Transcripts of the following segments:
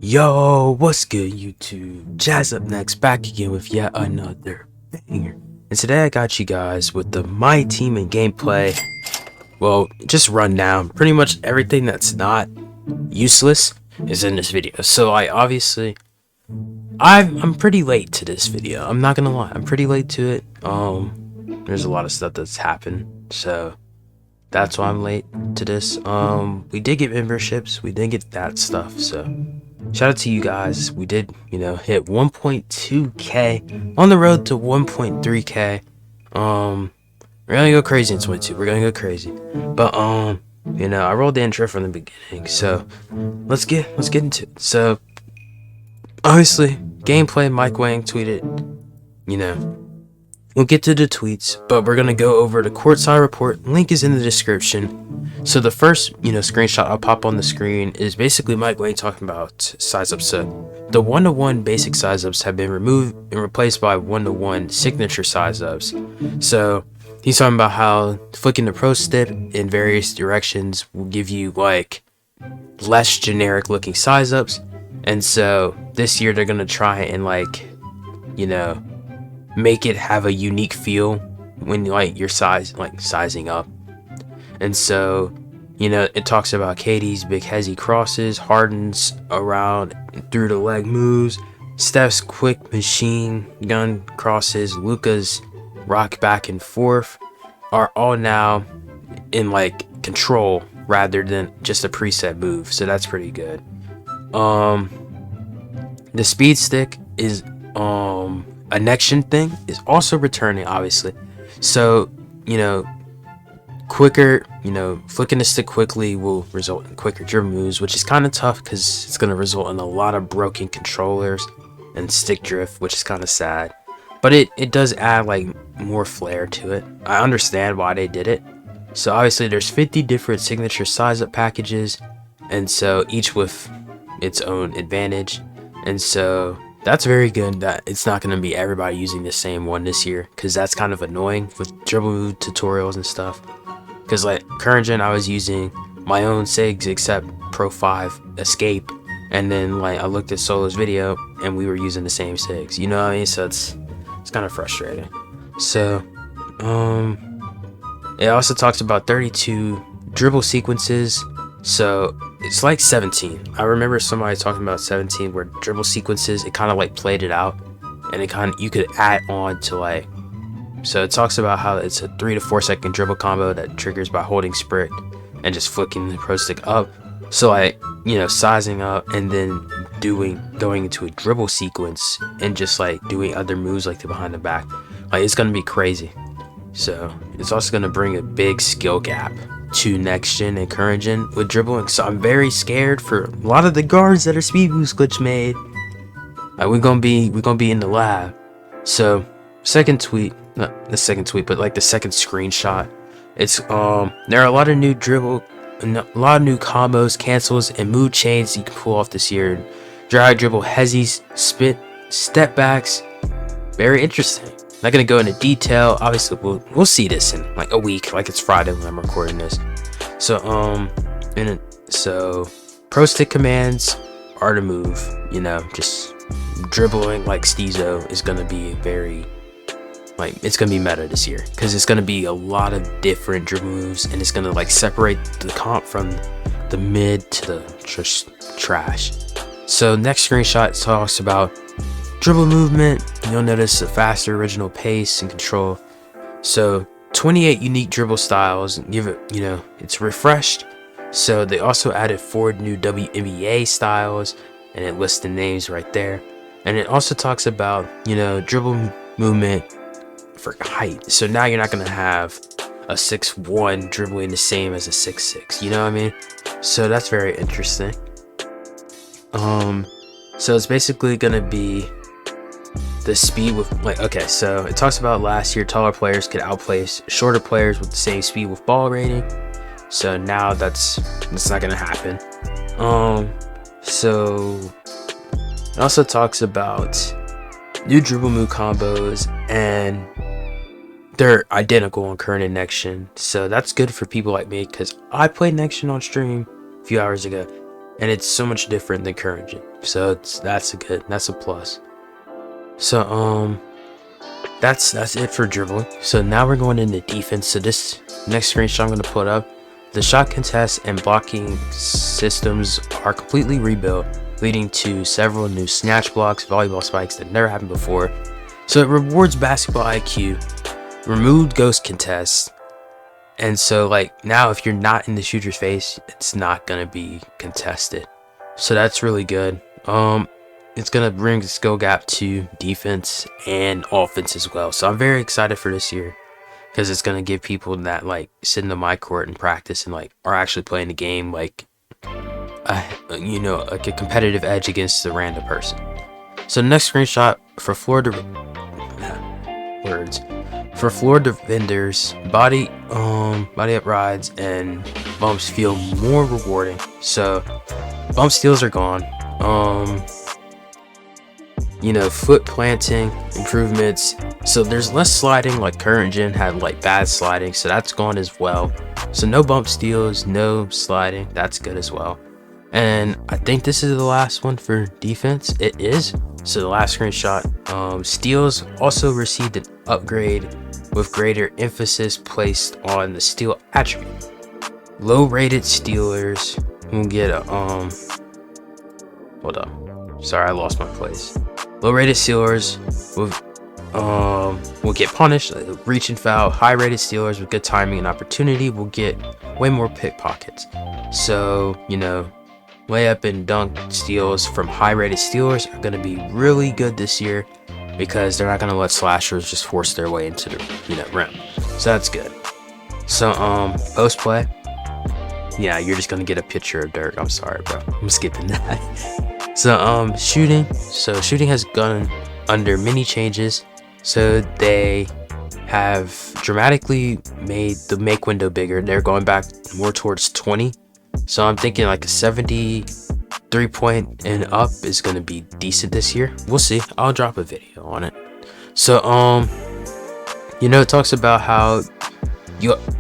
Yo, what's good YouTube? Jazz up next, back again with yet another banger. And today I got you guys with the Myteam and gameplay. Well, just rundown. Pretty much everything that's not useless is in this video. So I'm pretty late to this video. I'm not gonna lie, I'm pretty late to it. There's a lot of stuff that's happened, so that's why I'm late to this. We did get memberships, we did get that stuff, so shout out to you guys. We did, hit 1.2k on the road to 1.3k. We're gonna go crazy in 22. We're gonna go crazy. But I rolled the intro from the beginning, so let's get into it. So obviously, gameplay, Mike Wang tweeted, we'll get to the tweets, but we're gonna go over the courtside report. Link is in the description. So the first, screenshot I'll pop on the screen is basically Mike Wang talking about size ups. So the 1-to-1 basic size ups have been removed and replaced by 1-to-1 signature size ups. So he's talking about how flicking the pro stick in various directions will give you like less generic looking size ups. And so this year they're gonna try and make it have a unique feel when you're sizing up. And so it talks about Katie's big hezzy crosses, Harden's around through the leg moves, Steph's quick machine gun crosses, Luka's rock back and forth are all now in control rather than just a preset move. So that's pretty good. The speed stick is a next-gen thing is also returning, obviously. So quicker, flicking the stick quickly will result in quicker dribble moves, which is kind of tough because it's going to result in a lot of broken controllers and stick drift, which is kind of sad. But it does add more flair to it. I understand why they did it. So obviously there's 50 different signature size up packages, and so each with its own advantage. And so that's very good that it's not going to be everybody using the same one this year, because that's kind of annoying with dribble move tutorials and stuff. Because current gen I was using my own SIGs except Pro 5 Escape, and then I looked at Solo's video and we were using the same SIGs, you know what I mean? So it's kind of frustrating. So it also talks about 32 dribble sequences. So it's 17. I remember somebody talking about 17 where dribble sequences, it kind of played it out, and you could add on to so it talks about how it's a 3 to 4 second dribble combo that triggers by holding sprint and just flicking the pro stick up. So sizing up and then going into a dribble sequence and just doing other moves like the behind the back. It's gonna be crazy. So it's also gonna bring a big skill gap to next gen and current gen with dribbling. So I'm very scared for a lot of the guards that are speed boost glitch made. We're gonna be in the lab. So second tweet, not the second tweet, but the second screenshot. It's there are a lot of new combos, cancels, and move chains you can pull off this year. Drag, dribble, hezzies, spit, step backs. Very interesting. Not gonna go into detail. Obviously, we'll see this in a week. It's Friday when I'm recording this. So so pro stick commands are the move. Just dribbling like Steezo is gonna be very it's gonna be meta this year, because it's gonna be a lot of different dribble moves, and it's gonna separate the comp from the mid to the trash. So next screenshot talks about dribble movement. You'll notice a faster original pace and control. So 28 unique dribble styles. Give it, it's refreshed. So they also added 4 new Wmba styles, and it lists the names right there. And it also talks about dribble movement for height. So now you're not gonna have a 6'1" dribbling the same as a 6'6". You know what I mean? So that's very interesting. So it's basically gonna be the speed with okay, so it talks about last year taller players could outplace shorter players with the same speed with ball rating. So now that's not gonna happen. So it also talks about new dribble move combos, and they're identical on current and next gen. So that's good for people like me, because I played next gen on stream a few hours ago, and it's so much different than current gen. So that's a plus. So that's it for dribbling. So now we're going into defense. So this next screenshot I'm going to put up, the shot contest and blocking systems are completely rebuilt, leading to several new snatch blocks, volleyball spikes that never happened before. So it rewards basketball IQ, removed ghost contests, and so like now if you're not in the shooter's face, it's not gonna be contested. So that's really good. It's gonna bring the skill gap to defense and offense as well. So I'm very excited for this year, because it's gonna give people that like sit in the my court and practice and like are actually playing the game like like a competitive edge against the random person. So the next screenshot for floor defenders, body up rides and bumps feel more rewarding. So bump steals are gone. Foot planting improvements, so there's less sliding like current gen had like bad sliding, so that's gone as well. So no bump steals, no sliding, that's good as well. And I think this is the last one for defense. It is. So the last screenshot, steals also received an upgrade with greater emphasis placed on the steal attribute. Low rated stealers will get a hold on, sorry, I lost my place. Low rated stealers will get punished, reach and foul. High rated stealers with good timing and opportunity will get way more pickpockets. So layup and dunk steals from high rated stealers are going to be really good this year, because they're not going to let slashers just force their way into the rim. So that's good. So post play, yeah, you're just going to get a picture of dirt. I'm sorry, bro, I'm skipping that. So shooting has gone under many changes. So they have dramatically made the make window bigger. They're going back more towards 20. So I'm thinking like a 73 point and up is going to be decent this year. We'll see. I'll drop a video on it. So it talks about how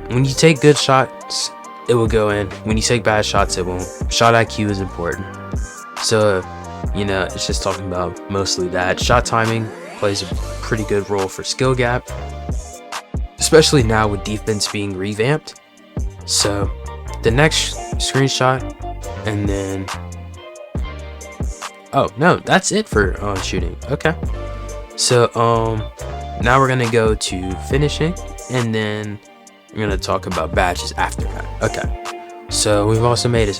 when you take good shots, it will go in. When you take bad shots, it won't. Shot IQ is important. So it's just talking about mostly that. Shot timing plays a pretty good role for skill gap, especially now with defense being revamped. So the next screenshot, and then no, that's it for shooting. Okay, so now we're gonna go to finishing, and then we're gonna talk about badges after that. Okay, so we've also made a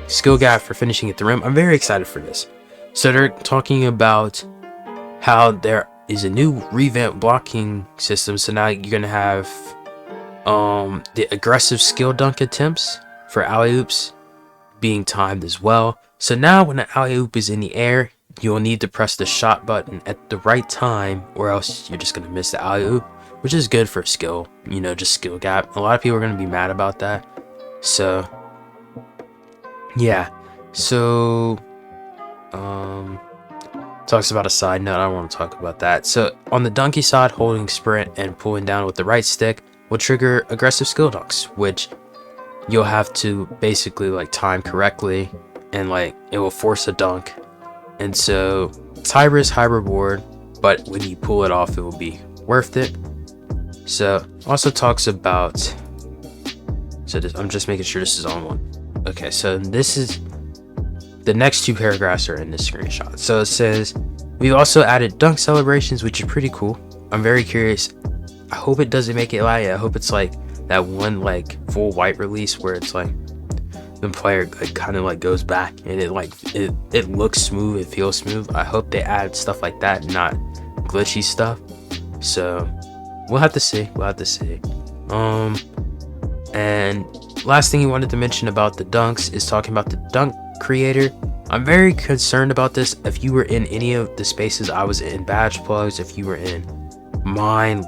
skill gap for finishing at the rim. I'm very excited for this. So they're talking about how there is a new revamp blocking system. So now you're gonna have the aggressive skill dunk attempts for alley-oops being timed as well. So now when an alley-oop is in the air, you'll need to press the shot button at the right time, or else you're just gonna miss the alley-oop, which is good for skill, just skill gap. A lot of people are gonna be mad about that. So yeah, so talks about a side note. I don't want to talk about that. So on the donkey side, holding sprint and pulling down with the right stick will trigger aggressive skill dunks, which you'll have to basically like time correctly, and like it will force a dunk. And so it's high risk, high reward, but when you pull it off, it will be worth it. So also talks about, so this, I'm just making sure this is on one. Okay, so this is the next two paragraphs are in this screenshot. So it says, we've also added dunk celebrations, which is pretty cool. I'm very curious. I hope it doesn't make it lag. I hope it's like that one like full white release where it's like the player like kind of like goes back and it looks smooth, it feels smooth. I hope they add stuff like that, not glitchy stuff. So we'll have to see. And last thing he wanted to mention about the dunks is talking about the dunk creator. I'm very concerned about this. If you were in any of the spaces I was in, badge plugs, if you were in mine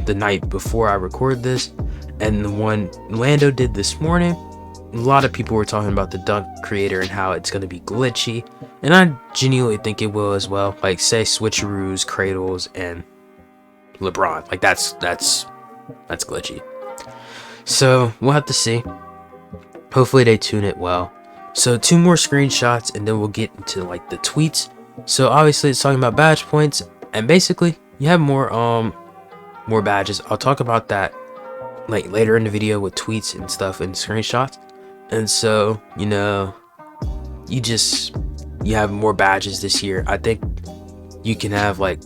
the night before I recorded this, and the one Lando did this morning, a lot of people were talking about the dunk creator and how it's going to be glitchy, and I genuinely think it will as well. Like say switcheroos, cradles, and LeBron, like that's glitchy. So we'll have to see. Hopefully they tune it well. So 2 more screenshots and then we'll get into like the tweets. So obviously it's talking about badge points, and basically you have more badges. I'll talk about that like later in the video with tweets and stuff and screenshots. And so, you know, you have more badges this year. I think you can have like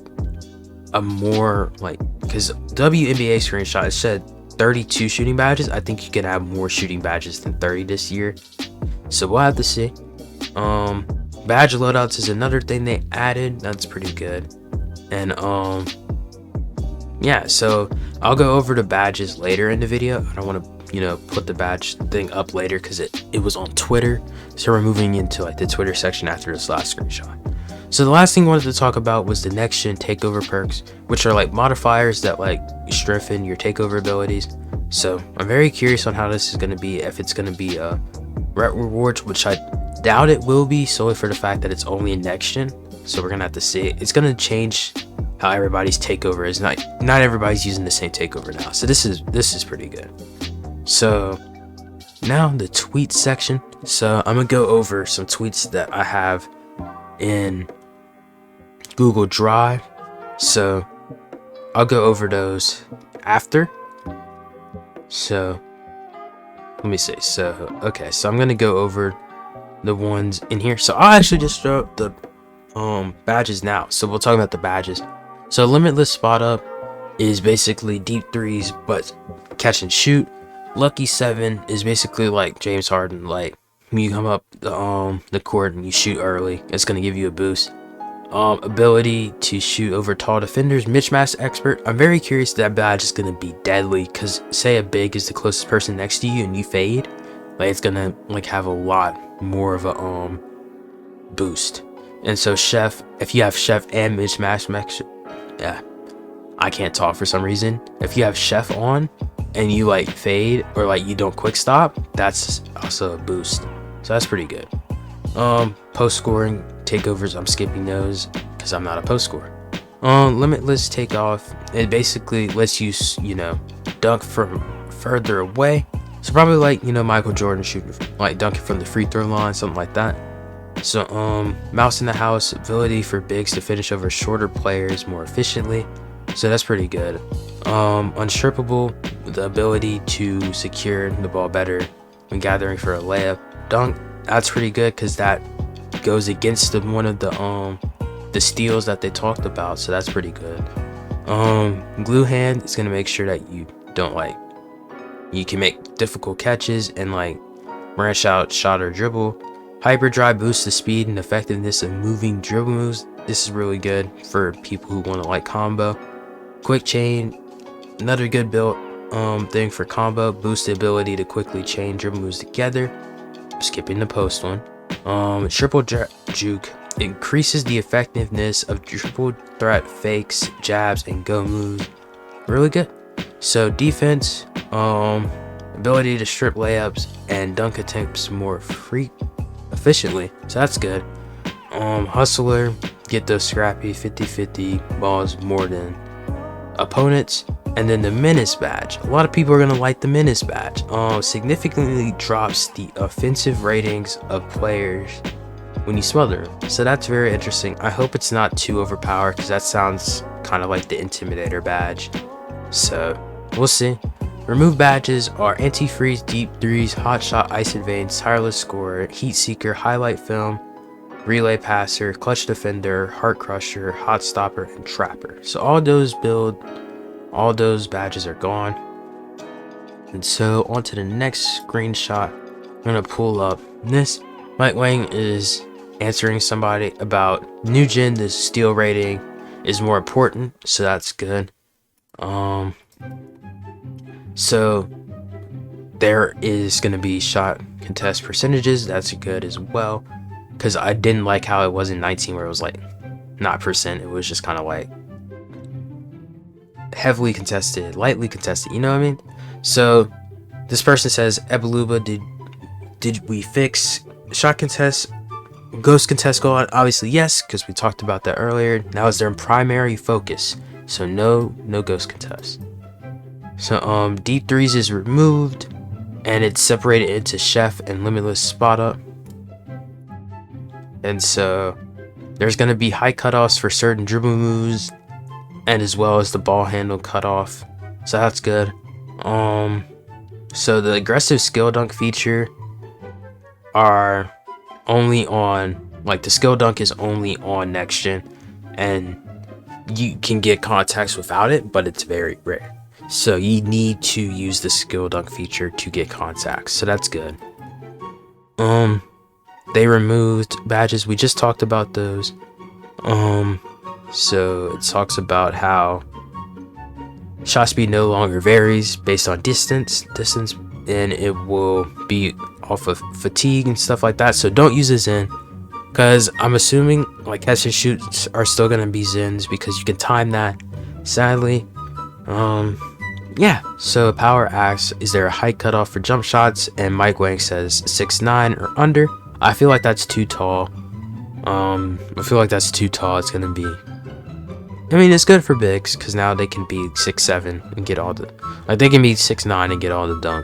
a more like, because WNBA screenshot, it said 32 shooting badges. I think you can have more shooting badges than 30 this year, so we'll have to see. Badge loadouts is another thing they added. That's pretty good. And yeah, so I'll go over the badges later in the video. I don't want to, you know, put the badge thing up later because it was on Twitter, so we're moving into like the Twitter section after this last screenshot. So the last thing I wanted to talk about was the next gen takeover perks, which are like modifiers that like strengthen your takeover abilities. So I'm very curious on how this is going to be, if it's going to be rewards, which I doubt it will be, solely for the fact that it's only next gen. So we're gonna have to see. It's gonna change how everybody's takeover is. Not everybody's using the same takeover now, so this is pretty good. So now the tweet section. So I'm gonna go over some tweets that I have in Google Drive, so I'll go over those after. So let me see. So okay, so I'm gonna go over the ones in here. So I'll actually just throw up the badges now. So we'll talk about the badges. So limitless spot up is basically deep threes but catch and shoot. Lucky 7 is basically like James Harden, like when you come up the court and you shoot early, it's gonna give you a boost. Ability to shoot over tall defenders, mismatch expert. I'm very curious if that badge is gonna be deadly, because say a big is the closest person next to you and you fade, like it's gonna like have a lot more of a boost. And so chef, if you have chef and mismatch, yeah, I can't talk for some reason. If you have chef on and you like fade or like you don't quick stop, that's also a boost. So that's pretty good. Post scoring takeovers, I'm skipping those because I'm not a post scorer. Limitless takeoff, it basically lets you, you know, dunk from further away. So probably like, you know, Michael Jordan shooting, like dunking from the free throw line, something like that. So mouse in the house, ability for bigs to finish over shorter players more efficiently. So that's pretty good. Unstrippable, the ability to secure the ball better when gathering for a layup. Dunk, that's pretty good because that goes against one of the steals that they talked about, so that's pretty good. Glue hand is gonna make sure that you don't like, you can make difficult catches and like branch out shot or dribble. Hyperdrive boosts the speed and effectiveness of moving dribble moves. This is really good for people who want to like combo. Quick chain, another good build thing for combo. Boost the ability to quickly chain dribble moves together. Skipping the post one. Triple juke increases the effectiveness of triple threat fakes, jabs, and go moves. Really good. So defense, ability to strip layups and dunk attempts more efficiently, so that's good. Hustler, get those scrappy 50-50 balls more than opponents. And then the Menace Badge, a lot of people are gonna like the Menace Badge. Significantly drops the offensive ratings of players when you smother them, so that's very interesting. I hope it's not too overpowered, because that sounds kind of like the Intimidator badge, so we'll see. Remove badges are anti-freeze, deep threes, hot shot, ice advance, tireless scorer, heat seeker, highlight film, relay passer, clutch defender, heart crusher, hot stopper, and trapper. So all those badges are gone. And so on to the next screenshot. I'm gonna pull up this. Mike Wang is answering somebody about new gen. The steal rating is more important, so that's good. So there is going to be shot contest percentages. That's good as well, because I didn't like how it was in 19 where it was like not percent, it was just kind of like heavily contested, lightly contested, you know what I mean? So this person says, Ebaluba, did we fix shot contest, ghost contest go on? Obviously yes, because we talked about that earlier. Now is their primary focus, so no ghost contest. So deep threes is removed and it's separated into chef and limitless spot up. And so there's going to be high cutoffs for certain dribble moves, and as well as the ball handle cutoff. So that's good. So the aggressive skill dunk feature are only on, like, the skill dunk is only on next gen, and you can get contacts without it, but it's very rare. So you need to use the skill dunk feature to get contacts. So that's good. They removed badges. We just talked about those. So it talks about how shot speed no longer varies based on distance, and it will be off of fatigue and stuff like that. So don't use a Zen, because I'm assuming like catch and shoots are still gonna be Zens because you can time that. Sadly, yeah. So Power asks, is there a height cutoff for jump shots? And Mike Wang says 6'9" or under. I feel like that's too tall. It's gonna be, I mean, it's good for bigs because now they can be 6'7" and get all the, like, they can be 6'9" and get all the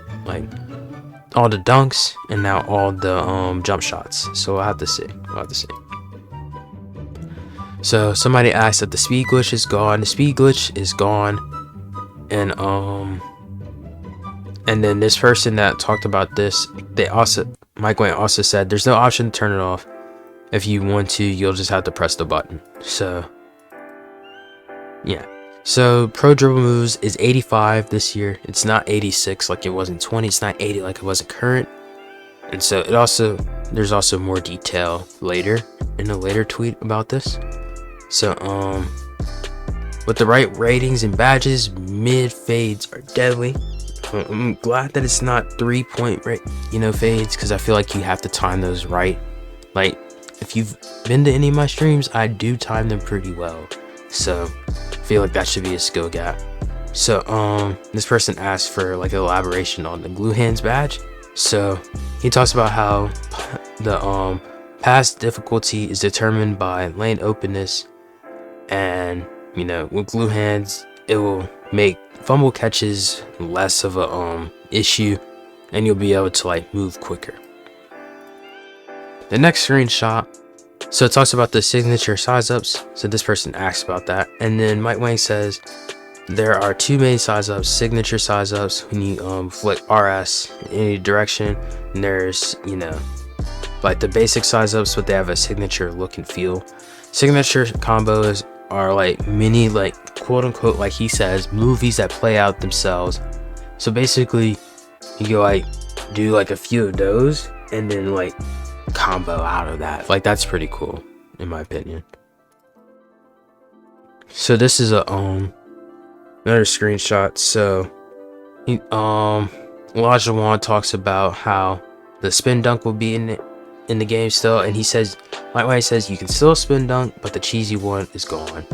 all the dunks, and now all the jump shots. So I'll have to see. So somebody asked that the speed glitch is gone. The speed glitch is gone, and then this person that talked about this, Mike Wayne also said there's no option to turn it off. If you want to, you'll just have to press the button. So yeah. So pro dribble moves is 85 this year. It's not 86 like it was in 20. It's not 80 like it was in current. And so there's also more detail later in a later tweet about this. So with the right ratings and badges, mid fades are deadly. I'm glad that it's not 3-point fades, because I feel like you have to time those right. Like, if you've been to any of my streams, I do time them pretty well. So I feel like that should be a skill gap. So this person asked for like elaboration on the glue hands badge. So he talks about how the pass difficulty is determined by lane openness, and with glue hands it will make fumble catches less of a issue, and you'll be able to like move quicker. The next screenshot, so it talks about the signature size ups. So this person asks about that, and then Mike Wang says there are two main size ups: signature size ups when you flick RS in any direction, and there's like the basic size ups, but they have a signature look and feel. Signature combos are like mini, like quote unquote, like he says, movies that play out themselves. So basically you go like do like a few of those and then like combo out of that. Like, that's pretty cool in my opinion. So this is a another screenshot. So Elijah Wan talks about how the spin dunk will be in the game still, and he says, Mike White says you can still spin dunk, but the cheesy one is gone.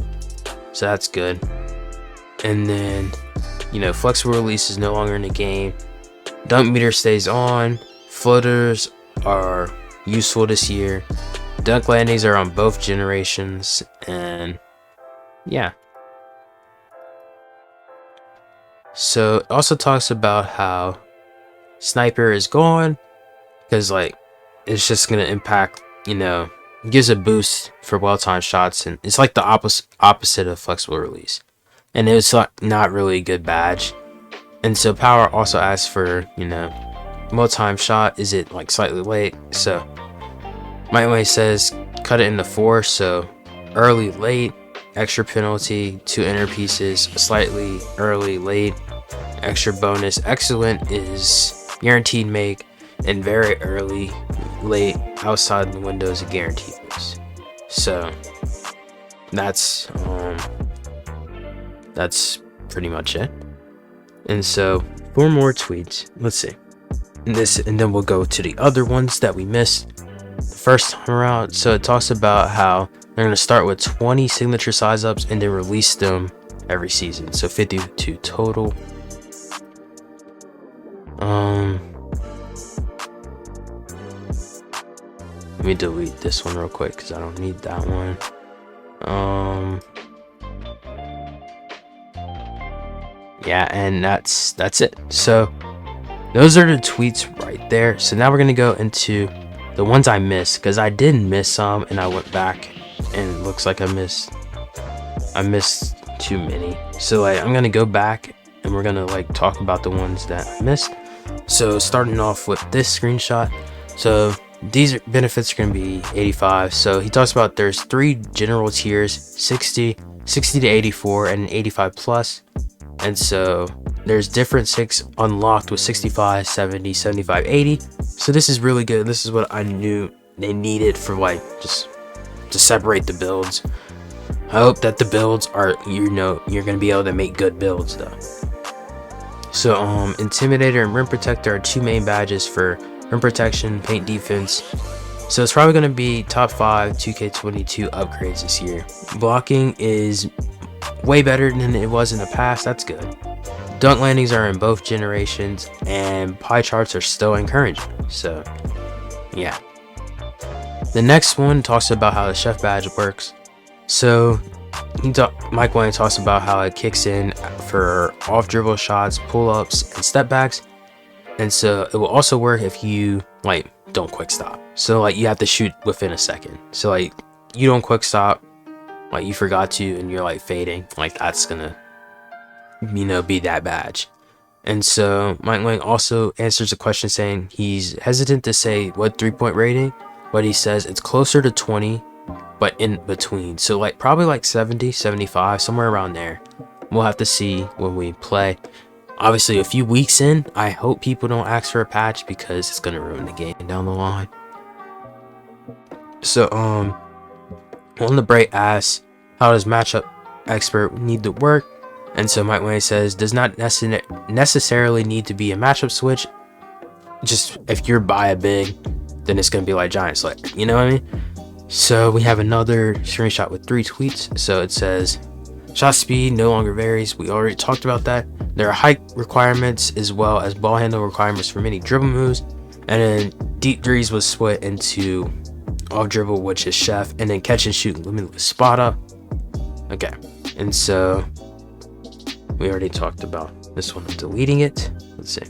So that's good. And then flexible release is no longer in the game. Dunk meter stays on. Floaters are useful this year. Dunk landings are on both generations, and yeah. So it also talks about how sniper is gone, because like it's just gonna impact, gives a boost for well-timed shots, and it's like the opposite of flexible release, and it's not really a good badge. And so Power also asks for well-timed shot, is it like slightly late? So Mike Way says cut it into 4, so early, late, extra penalty, 2 inner pieces, slightly early, late, extra bonus. Excellent is guaranteed make, and very early, late, outside the window is a guaranteed miss. So that's pretty much it. And so 4 more tweets, let's see, and then we'll go to the other ones that we missed the first time around. So it talks about how they're going to start with 20 signature size ups and then release them every season, so 52 total. Let me delete this one real quick because I don't need that one. Yeah, and that's it. So those are the tweets right there. So now we're gonna go into the ones I missed, because I did miss some and I went back and it looks like I missed too many. So like I'm gonna go back and we're gonna like talk about the ones that I missed. So starting off with this screenshot, so these benefits are going to be 85. So he talks about there's 3 general tiers, 60 to 84, and 85 plus. And so there's different 6 unlocked with 65, 70, 75, 80. So this is really good. This is what I knew they needed for like just to separate the builds. I hope that the builds are, you know, you're going to be able to make good builds though. So Intimidator and Rim Protector are 2 main badges for rim protection, paint defense. So it's probably going to be top 5 2K22 upgrades this year. Blocking is way better than it was in the past. That's good. Dunk landings are in both generations, and pie charts are still encouraging. So yeah. The next one talks about how the chef badge works. So Mike Wang talks about how it kicks in for off dribble shots, pull-ups, and step backs. And so it will also work if you like don't quick stop. So like you have to shoot within a second. So like you don't quick stop, like you forgot to and you're like fading, like that's gonna, you know, be that badge. And so Mike Wang also answers a question saying he's hesitant to say what 3-point rating, but he says it's closer to 20, but in between. So like probably like 70, 75, somewhere around there. We'll have to see when we play. Obviously, a few weeks in, I hope people don't ask for a patch because it's gonna ruin the game down the line. So, on the break asks, how does matchup expert need to work? And so Mike Wang says, does not necessarily need to be a matchup switch. Just if you're by a big, then it's gonna be like Giant Slayer. You know what I mean? So we have another screenshot with 3 tweets. So it says, shot speed no longer varies. We already talked about that. There are height requirements as well as ball handle requirements for many dribble moves. And then deep threes was split into off dribble, which is chef, and then catch and shoot limitless spot up. Okay, and so we already talked about this one. I'm deleting it. Let's see.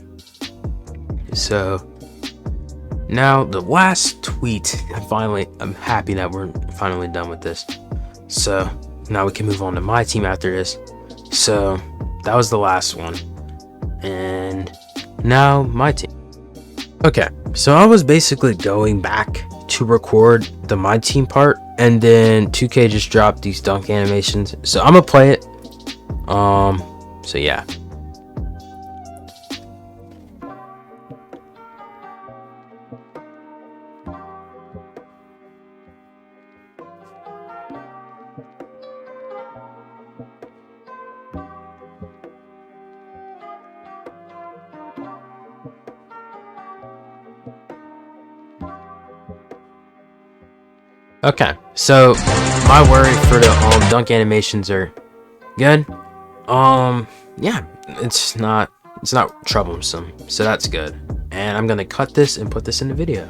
So now the last tweet. I'm happy that we're finally done with this. So now we can move on to my team after this. So that was the last one, and now my team. Okay, so I was basically going back to record the my team part, and then 2K just dropped these dunk animations, so I'm gonna play it. So yeah. Okay, so my worry for the dunk animations are good. Yeah, it's not troublesome, so that's good. And I'm gonna cut this and put this in the video.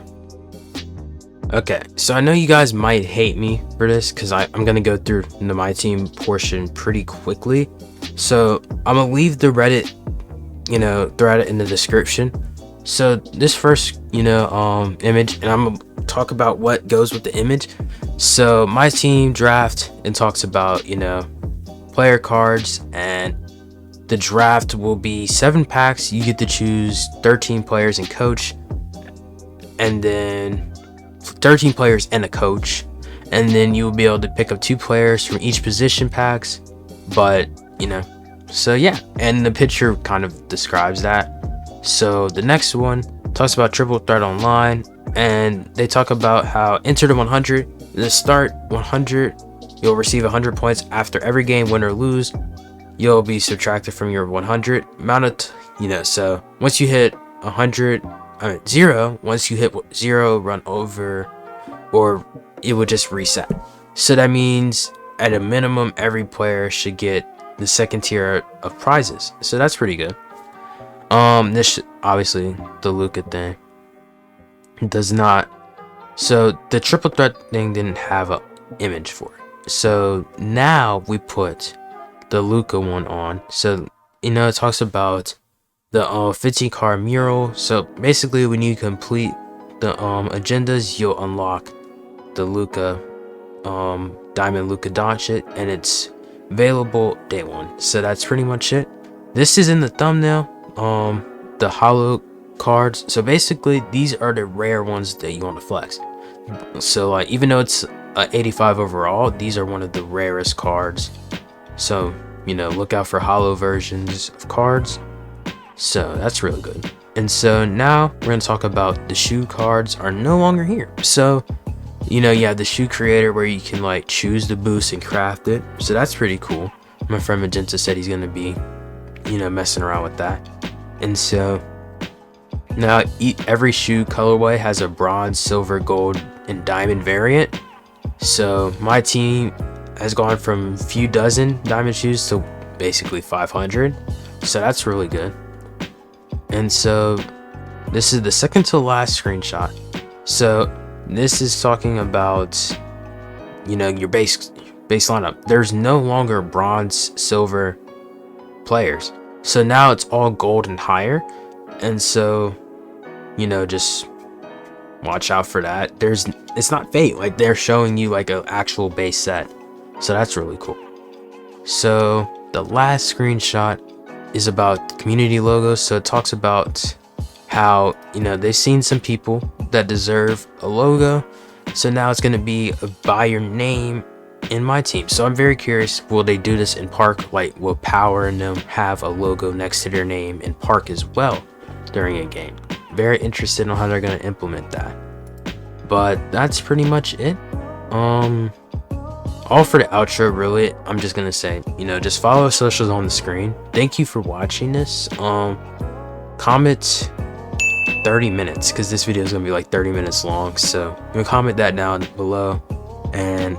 Okay, so I know you guys might hate me for this because I'm gonna go through the my team portion pretty quickly. So I'm gonna leave the Reddit, thread in the description. So this first, image, and I'm gonna talk about what goes with the image. So my team draft and talks about, player cards, and the draft will be 7 packs. You get to choose 13 players and coach, and then 13 players and a coach, and then you will be able to pick up 2 players from each position packs. But so yeah, and the picture kind of describes that. So the next one talks about triple threat online, and they talk about how enter the 100. The start 100, you'll receive 100 points after every game, win or lose. You'll be subtracted from your 100 amount of, so once you hit 0, once you hit 0, run over, or it will just reset. So that means at a minimum, every player should get the second tier of prizes. So that's pretty good. This obviously the Luka thing, it does not. So the triple threat thing didn't have an image for it. So now we put the Luka one on. So it talks about the 15 card mural. So basically when you complete the agendas, you'll unlock the Luka Diamond Luka Doncic, and it's available day 1. So that's pretty much it. This is in the thumbnail, the hollow cards. So basically these are the rare ones that you want to flex. So like, even though it's 85 overall, these are one of the rarest cards. So, you know, look out for hollow versions of cards. So that's really good. And so now we're going to talk about the shoe cards are no longer here. So, you know, you have the shoe creator where you can like choose the boost and craft it. So that's pretty cool. My friend Magenta said he's going to be, you know, messing around with that. And so now every shoe colorway has a bronze, silver, gold, and diamond variant. So my team has gone from a few dozen diamond shoes to basically 500. So that's really good. And so this is the second to last screenshot. So this is talking about, you know, your base lineup. There's no longer bronze, silver players. So now it's all gold and higher. And so, you know, just watch out for that. It's not fake, like they're showing you like an actual base set. So that's really cool. So the last screenshot is about the community logos. So it talks about how, you know, they've seen some people that deserve a logo. So now it's going to be by your name in Myteam. So I'm very curious, will they do this in Park? Like, will Power and them have a logo next to their name in Park as well during a game? Very interested in how they're going to implement that. But that's pretty much it. All for the outro, really. I'm just gonna say, you know, just follow socials on the screen. Thank you for watching this. Comment 30 minutes, because this video is gonna be like 30 minutes long. So you can comment that down below, and